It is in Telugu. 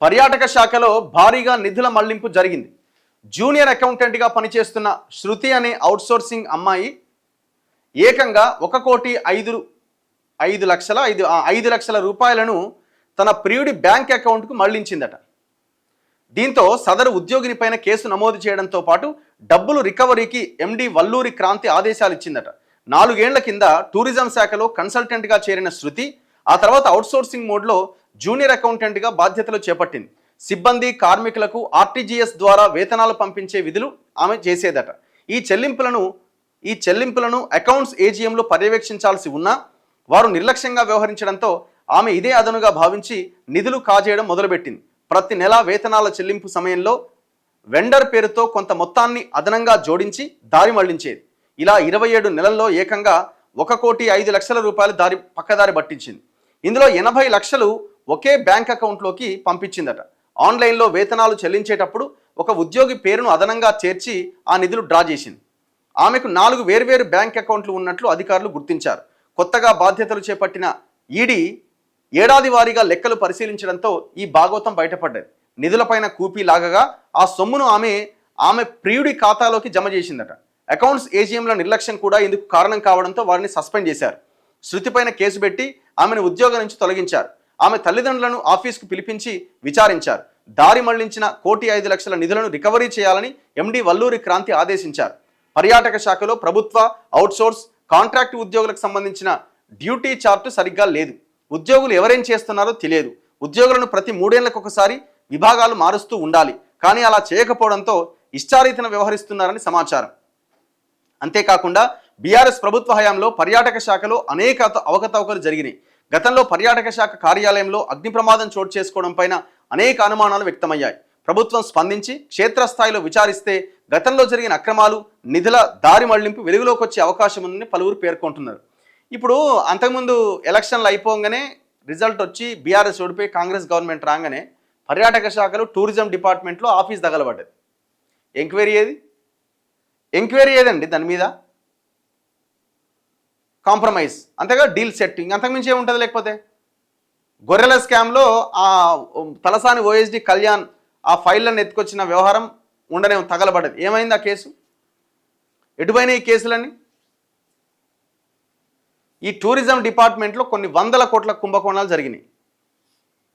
పర్యాటక శాఖలో భారీగా నిధుల మళ్లింపు జరిగింది. జూనియర్ అకౌంటెంట్గా పనిచేస్తున్న శృతి అనే అవుట్సోర్సింగ్ అమ్మాయి ఏకంగా 1,05,00,000 రూపాయలను తన ప్రియుడి బ్యాంక్ అకౌంట్కు మళ్లించిందట. దీంతో సదరు ఉద్యోగినిపైన కేసు నమోదు చేయడంతో పాటు డబ్బులు రికవరీకి ఎండి వల్లూరి క్రాంతి ఆదేశాలు ఇచ్చిందట. 4 ఏళ్ల కింద టూరిజం శాఖలో కన్సల్టెంట్గా చేరిన శృతి ఆ తర్వాత అవుట్సోర్సింగ్ మోడ్లో జూనియర్ అకౌంటెంట్గా బాధ్యతలు చేపట్టింది. సిబ్బంది కార్మికులకు ఆర్టీజీఎస్ ద్వారా వేతనాలు పంపించే విధులు ఆమె చేసేదట. ఈ చెల్లింపులను అకౌంట్స్ ఏజీఎంలో పర్యవేక్షించాల్సి ఉన్నా వారు నిర్లక్ష్యంగా వ్యవహరించడంతో ఆమె ఇదే అదనుగా భావించి నిధులు కాజేయడం మొదలుపెట్టింది. ప్రతి నెల వేతనాల చెల్లింపు సమయంలో వెండర్ పేరుతో కొంత మొత్తాన్ని అదనంగా జోడించి దారి మళ్లించేది. ఇలా 27 నెలల్లో ఏకంగా 1,05,00,000 రూపాయలు పక్కదారి పట్టించింది. ఇందులో 80 లక్షలు ఒకే బ్యాంక్ అకౌంట్లోకి పంపించిందట. ఆన్లైన్లో వేతనాలు చెల్లించేటప్పుడు ఒక ఉద్యోగి పేరును అదనంగా చేర్చి ఆ నిధులు డ్రా చేసింది. ఆమెకు 4 వేర్వేరు బ్యాంక్ అకౌంట్లు ఉన్నట్లు అధికారులు గుర్తించారు. కొత్తగా బాధ్యతలు చేపట్టిన ఈడీ ఏడాది వారీగా లెక్కలు పరిశీలించడంతో ఈ భాగోతం బయటపడ్డది. నిధులపైన కూపీ లాగగా ఆ సొమ్మును ఆమె ప్రియుడి ఖాతాలోకి జమ చేసిందట. అకౌంట్స్ ఏజీఎంల నిర్లక్ష్యం కూడా ఇందుకు కారణం కావడంతో వారిని సస్పెండ్ చేశారు. శృతిపైన కేసు పెట్టి ఆమెను ఉద్యోగం నుంచి తొలగించారు. ఆమె తల్లిదండ్రులను ఆఫీస్కు పిలిపించి విచారించారు. దారి మళ్లించిన 1,05,00,000 నిధులను రికవరీ చేయాలని ఎండి వల్లూరి క్రాంతి ఆదేశించారు. పర్యాటక శాఖలో ప్రభుత్వ, అవుట్సోర్స్, కాంట్రాక్ట్ ఉద్యోగులకు సంబంధించిన డ్యూటీ చార్టు సరిగ్గా లేదు. ఉద్యోగులు ఎవరేం చేస్తున్నారో తెలియదు. ఉద్యోగులను ప్రతి 3 ఏళ్లకు ఒకసారి విభాగాలు మారుస్తూ ఉండాలి. కానీ అలా చేయకపోవడంతో ఇష్టారీతన వ్యవహరిస్తున్నారని సమాచారం. అంతేకాకుండా బీఆర్ఎస్ ప్రభుత్వ హయాంలో పర్యాటక శాఖలో అనేక అవకతవకలు జరిగినాయి. గతంలో పర్యాటక శాఖ కార్యాలయంలో అగ్ని ప్రమాదం చోటు చేసుకోవడం పైన అనేక అనుమానాలు వ్యక్తమయ్యాయి. ప్రభుత్వం స్పందించి క్షేత్రస్థాయిలో విచారిస్తే గతంలో జరిగిన అక్రమాలు, నిధుల దారి మళ్లింపు వెలుగులోకి వచ్చే అవకాశం ఉందని పలువురు పేర్కొంటున్నారు. ఇప్పుడు అంతకుముందు ఎలక్షన్లు అయిపోగానే రిజల్ట్ వచ్చి బీఆర్ఎస్ ఓడిపోయి కాంగ్రెస్ గవర్నమెంట్ రాగానే పర్యాటక శాఖలో టూరిజం డిపార్ట్మెంట్లో ఆఫీస్ తగలబడ్డది. ఎంక్వైరీ ఏదండి దాని మీద? కాంప్రమైజ్, అంతేగా డీల్ సెట్టింగ్, అంతకుమించి ఏముంటుంది? లేకపోతే గొర్రెల స్కామ్లో ఆ తలసాని ఓఎస్డి కళ్యాణ్ ఆ ఫైళ్ళను ఎత్తుకొచ్చిన వ్యవహారం ఉండనే తగలబడ్డది. ఏమైంది ఆ కేసు? ఎటుపోయినాయి ఈ కేసులన్నీ? ఈ టూరిజం డిపార్ట్మెంట్లో కొన్ని 100 కోట్ల కుంభకోణాలు జరిగినాయి.